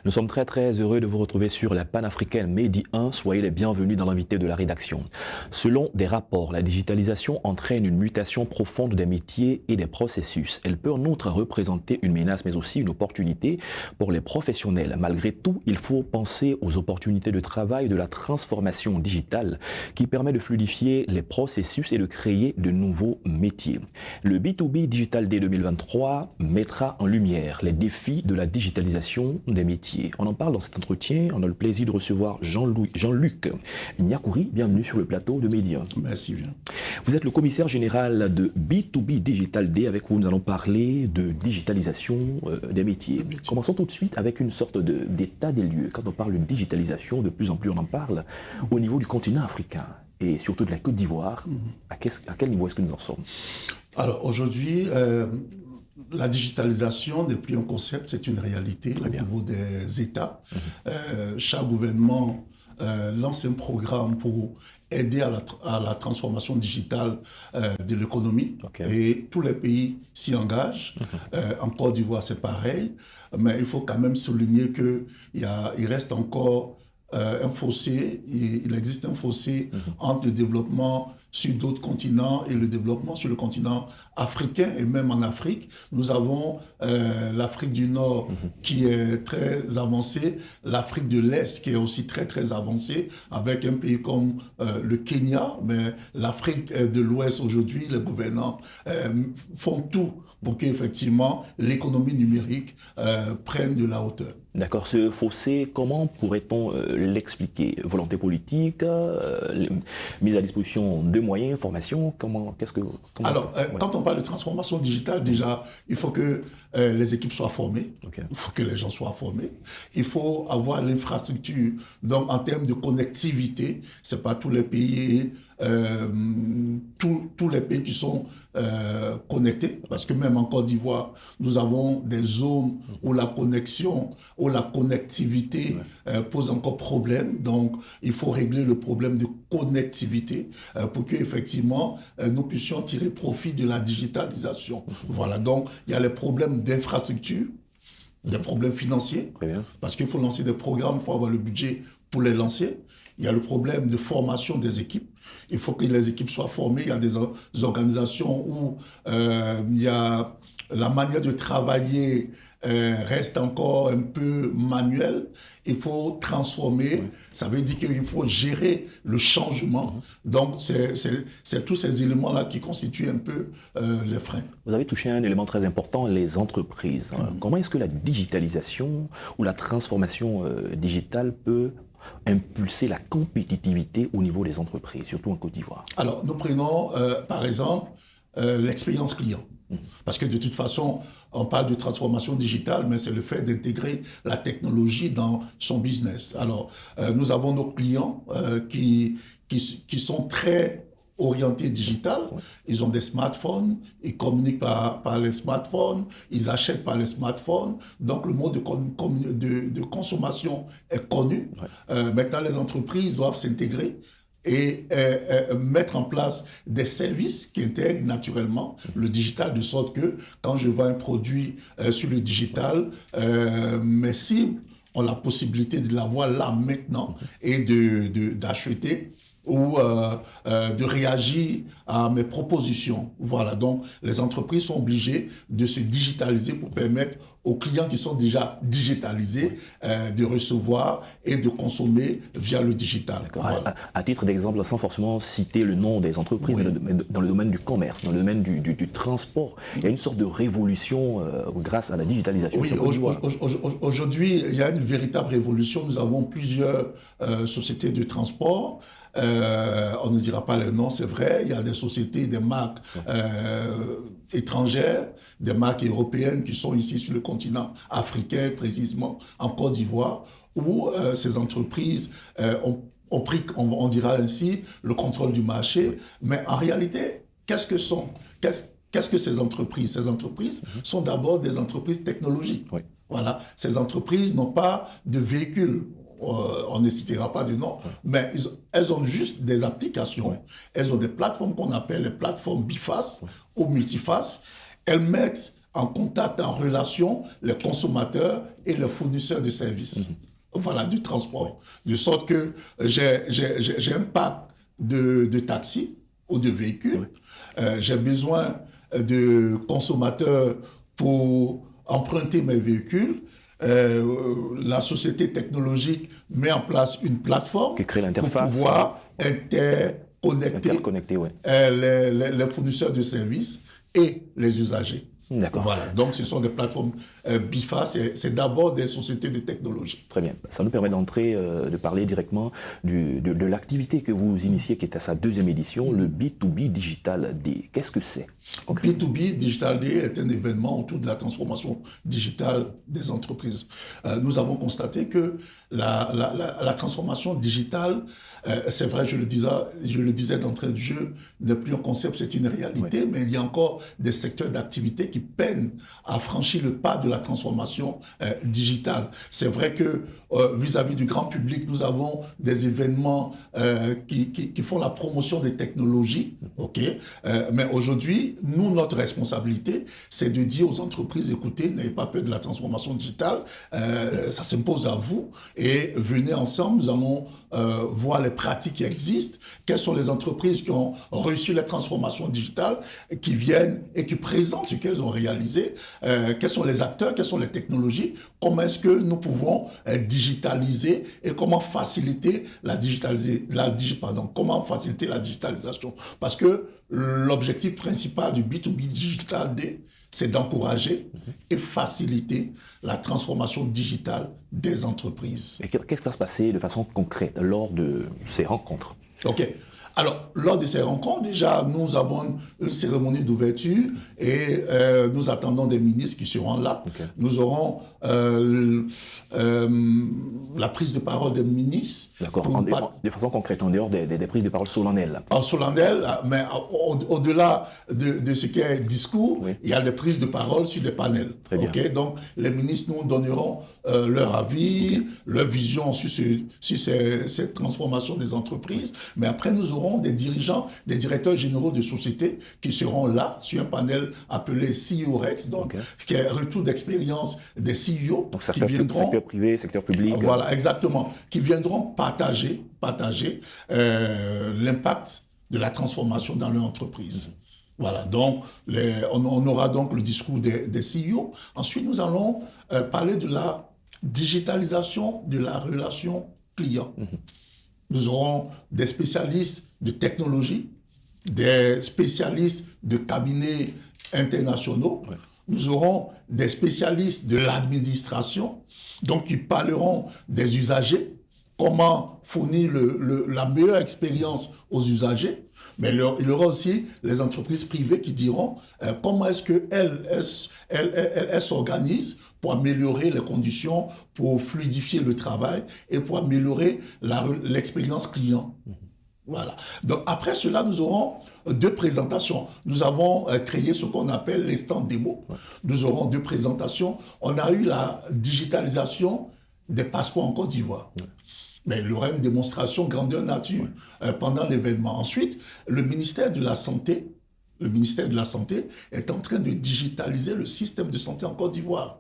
Nous sommes très heureux de vous retrouver sur la panafricaine Medi 1. Soyez les bienvenus dans l'invité de la rédaction. Selon des rapports, la digitalisation entraîne une mutation profonde des métiers et des processus. Elle peut en outre représenter une menace mais aussi une opportunité pour les professionnels. Malgré tout, il faut penser aux opportunités de travail de la transformation digitale qui permet de fluidifier les processus et de créer de nouveaux métiers. Le B2B Digital Day 2023 mettra en lumière les défis de la digitalisation des métiers. On en parle dans cet entretien. On a le plaisir de recevoir Jean-Luc Nyakouri. Bienvenue sur le plateau de Medi 1. Merci bien. Vous êtes le commissaire général de B2B Digital Day. Avec vous, nous allons parler de digitalisation des métiers. Commençons tout de suite avec une sorte d'état des lieux. Quand on parle de digitalisation, de plus en plus on en parle au niveau du continent africain et surtout de la Côte d'Ivoire. À quel niveau est-ce que nous en sommes? Alors aujourd'hui, la digitalisation n'est plus un concept, c'est une réalité au niveau des États. Chaque gouvernement lance un programme pour aider à la transformation digitale de l'économie. Et tous les pays s'y engagent. En Côte d'Ivoire, c'est pareil. Mais il faut quand même souligner qu'il reste encore un fossé, il existe un fossé entre le développement sur d'autres continents et le développement sur le continent africain et même en Afrique. Nous avons l'Afrique du Nord qui est très avancée, l'Afrique de l'Est qui est aussi très avancée avec un pays comme le Kenya, mais l'Afrique de l'Ouest aujourd'hui, les gouvernants font tout pour qu'effectivement l'économie numérique prenne de la hauteur. D'accord. Ce fossé, comment pourrait-on l'expliquer? Volonté politique, mise à disposition de moyens, formation, Alors, quand on parle de transformation digitale, déjà, il faut que les équipes soient formées, il faut que les gens soient formés, il faut avoir l'infrastructure. Donc, en termes de connectivité, c'est pas tous les pays, tous les pays qui sont connectés, parce que même en Côte d'Ivoire, nous avons des zones où la connexion, où la connectivité pose encore problème. Donc, il faut régler le problème de connectivité pour que effectivement nous puissions tirer profit de la digitalisation. Voilà. Donc, il y a les problèmes d'infrastructure, des problèmes financiers, parce qu'il faut lancer des programmes, il faut avoir le budget pour les lancer. Il y a le problème de formation des équipes. Il faut que les équipes soient formées. Il y a des organisations où il y a la manière de travailler reste encore un peu manuelle. Il faut transformer. Ça veut dire qu'il faut gérer le changement. Donc, c'est tous ces éléments-là qui constituent un peu les freins. Vous avez touché à un élément très important, les entreprises. Comment est-ce que la digitalisation ou la transformation digitale peut impulser la compétitivité au niveau des entreprises, surtout en Côte d'Ivoire? Alors, nous prenons, par exemple, l'expérience client. Parce que de toute façon, on parle de transformation digitale, mais c'est le fait d'intégrer la technologie dans son business. Alors, nous avons nos clients qui sont très orientés digital. Ils ont des smartphones, ils communiquent par les smartphones, ils achètent par les smartphones. Donc, le mode de consommation est connu. Maintenant, les entreprises doivent s'intégrer et mettre en place des services qui intègrent naturellement le digital, de sorte que quand je vends un produit sur le digital, mes cibles ont la possibilité de l'avoir là maintenant et d'acheter ou de réagir à mes propositions. Voilà, donc les entreprises sont obligées de se digitaliser pour permettre aux clients qui sont déjà digitalisés de recevoir et de consommer via le digital. Voilà. À titre d'exemple, sans forcément citer le nom des entreprises, mais dans le domaine du commerce, dans le domaine du transport, il y a une sorte de révolution grâce à la digitalisation. Oui, aujourd'hui, il y a une véritable révolution. Nous avons plusieurs sociétés de transport. On ne dira pas les noms, c'est vrai. Il y a des sociétés, des marques étrangères, des marques européennes qui sont ici sur le continent africain, précisément en Côte d'Ivoire, où ces entreprises ont pris, on dira ainsi, le contrôle du marché. Mais en réalité, qu'est-ce que ces entreprises? Ces entreprises sont d'abord des entreprises technologiques. Voilà. Ces entreprises n'ont pas de véhicules. On ne citera pas de nom, mais elles ont juste des applications. Elles ont des plateformes qu'on appelle les plateformes bifaces ou multifaces. Elles mettent en contact, en relation, les consommateurs et les fournisseurs de services. Voilà, du transport. De sorte que j'ai un pack de taxis ou de véhicules. J'ai besoin de consommateurs pour emprunter mes véhicules. La société technologique met en place une plateforme qui crée pour pouvoir interconnecter les fournisseurs de services et les usagers. D'accord. Voilà, donc ce sont des plateformes BIFA, c'est d'abord des sociétés de technologie. Très bien. Ça nous permet d'entrer, de parler directement de l'activité que vous initiez, qui est à sa 2e édition, le B2B Digital Day. Qu'est-ce que c'est? B2B Digital Day est un événement autour de la transformation digitale des entreprises. Nous avons constaté que la transformation digitale, c'est vrai, je le disais d'entrée de jeu, n'est plus un concept, c'est une réalité, mais il y a encore des secteurs d'activité qui peinent à franchir le pas de la transformation digitale. C'est vrai que vis-à-vis du grand public, nous avons des événements qui font la promotion des technologies, mais aujourd'hui, nous, notre responsabilité, c'est de dire aux entreprises, écoutez, n'ayez pas peur de la transformation digitale, ça s'impose à vous, et venez ensemble, nous allons voir les pratiques qui existent, quelles sont les entreprises qui ont reçu la transformation digitale, qui viennent et qui présentent ce qu'elles ont réalisé, quels sont les acteurs, quelles sont les technologies, comment est-ce que nous pouvons digitaliser et comment faciliter la digitalisation. Parce que l'objectif principal du B2B Digital Day, c'est d'encourager et faciliter la transformation digitale des entreprises. Et qu'est-ce qui va se passer de façon concrète lors de ces rencontres? OK. Alors, lors de ces rencontres, déjà, nous avons une cérémonie d'ouverture et nous attendons des ministres qui seront là. Nous aurons la prise de parole des ministres. D'accord, de façon concrète, en dehors des prises de parole solennelles. En solennel, mais au-delà de ce qui est discours, il y a des prises de parole sur des panels. Très bien. Donc, les ministres nous donneront leur avis, leur vision sur cette transformation des entreprises. Mais après, nous aurons des dirigeants, des directeurs généraux de sociétés qui seront là sur un panel appelé CEO Rex, donc qui est retour d'expérience des CEO donc, qui viendront, secteur privé, secteur public. Voilà, exactement, qui viendront partager l'impact de la transformation dans leur entreprise. Voilà, donc on aura donc le discours des CEO. Ensuite, nous allons parler de la digitalisation de la relation client. Nous aurons des spécialistes de technologie, des spécialistes de cabinets internationaux. Nous aurons des spécialistes de l'administration, donc qui parleront des usagers, comment fournir la meilleure expérience aux usagers. Mais il y aura aussi les entreprises privées qui diront comment est-ce qu'elles s'organisent pour améliorer les conditions, pour fluidifier le travail et pour améliorer l'expérience client. Voilà. Donc après cela, nous aurons 2 présentations. Nous avons créé ce qu'on appelle les stands démo. Nous aurons 2 présentations. On a eu la digitalisation des passeports en Côte d'Ivoire. Mais il y aura une démonstration grandeur nature pendant l'événement. Ensuite, le ministère de la Santé est en train de digitaliser le système de santé en Côte d'Ivoire.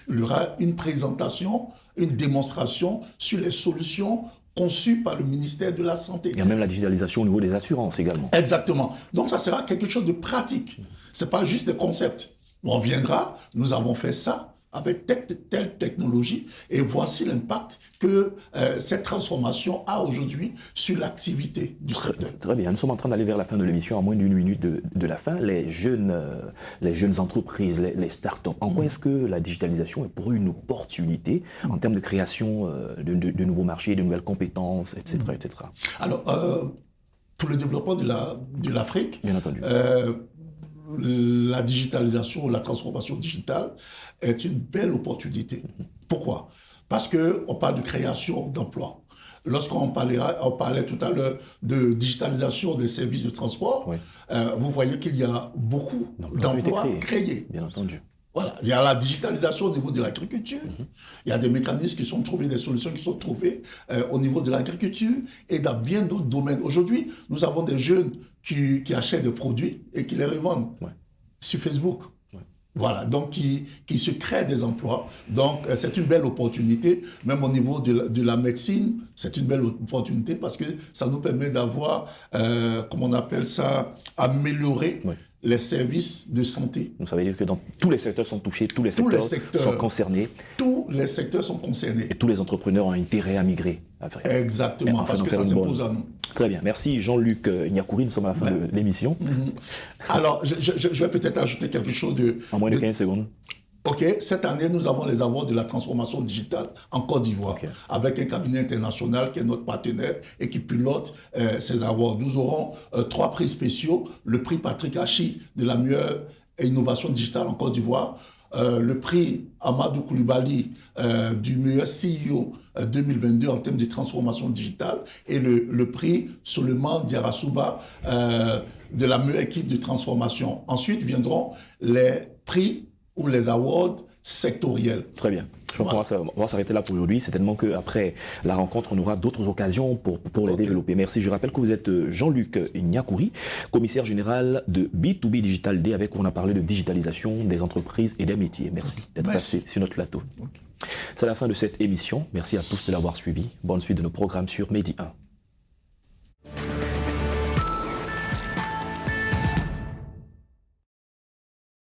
Il y aura une présentation, une démonstration sur les solutions conçues par le ministère de la Santé. Il y a même la digitalisation au niveau des assurances également. Exactement. Donc ça sera quelque chose de pratique. Ce n'est pas juste des concepts. On viendra, nous avons fait ça avec telle technologie et voici l'impact que cette transformation a aujourd'hui sur l'activité du secteur. Très bien, nous sommes en train d'aller vers la fin de l'émission, à moins d'1 minute de la fin. Les jeunes entreprises, les startups, en quoi est-ce que la digitalisation est pour eux une opportunité en termes de création de nouveaux marchés, de nouvelles compétences, etc. etc. Alors, pour le développement de l'Afrique, bien entendu. La digitalisation, la transformation digitale est une belle opportunité. Pourquoi? Parce qu'on parle de création d'emplois. Lorsqu'on parlait tout à l'heure de digitalisation des services de transport, vous voyez qu'il y a beaucoup d'emplois créés. Bien entendu. Voilà, il y a la digitalisation au niveau de l'agriculture, il y a des mécanismes qui sont trouvés, des solutions qui sont trouvées au niveau de l'agriculture et dans bien d'autres domaines. Aujourd'hui, nous avons des jeunes qui achètent des produits et qui les revendent sur Facebook. Voilà, donc qui se créent des emplois. Donc, c'est une belle opportunité, même au niveau de la médecine, c'est une belle opportunité parce que ça nous permet d'avoir, comment on appelle ça, améliorer Oui. les services de santé. Donc ça veut dire que dans tous les secteurs sont touchés, tous les secteurs sont concernés. Tous les secteurs sont concernés. Et tous les entrepreneurs ont intérêt à migrer. Exactement, parce que ça s'impose à nous. Très bien, merci Jean-Luc Nyakouri, nous sommes à la fin de l'émission. Alors, je vais peut-être ajouter quelque chose En moins de 15 secondes. OK, cette année, nous avons les awards de la transformation digitale en Côte d'Ivoire, avec un cabinet international qui est notre partenaire et qui pilote ces awards. Nous aurons 3 prix spéciaux, le prix Patrick Hachi de la meilleure innovation digitale en Côte d'Ivoire, le prix Amadou Koulibaly du meilleur CEO 2022 en termes de transformation digitale et le prix Suleiman Diarasouba de la meilleure équipe de transformation. Ensuite viendront les prix ou les awards sectoriels. Très bien. Je pense qu'on va s'arrêter là pour aujourd'hui. Certainement qu'après la rencontre, on aura d'autres occasions pour les développer. Merci. Je rappelle que vous êtes Jean-Luc Nyakouri, commissaire général de B2B Digital Day, avec qui on a parlé de digitalisation des entreprises et des métiers. Merci d'être passé sur notre plateau. C'est la fin de cette émission. Merci à tous de l'avoir suivi. Bonne suite de nos programmes sur Medi 1.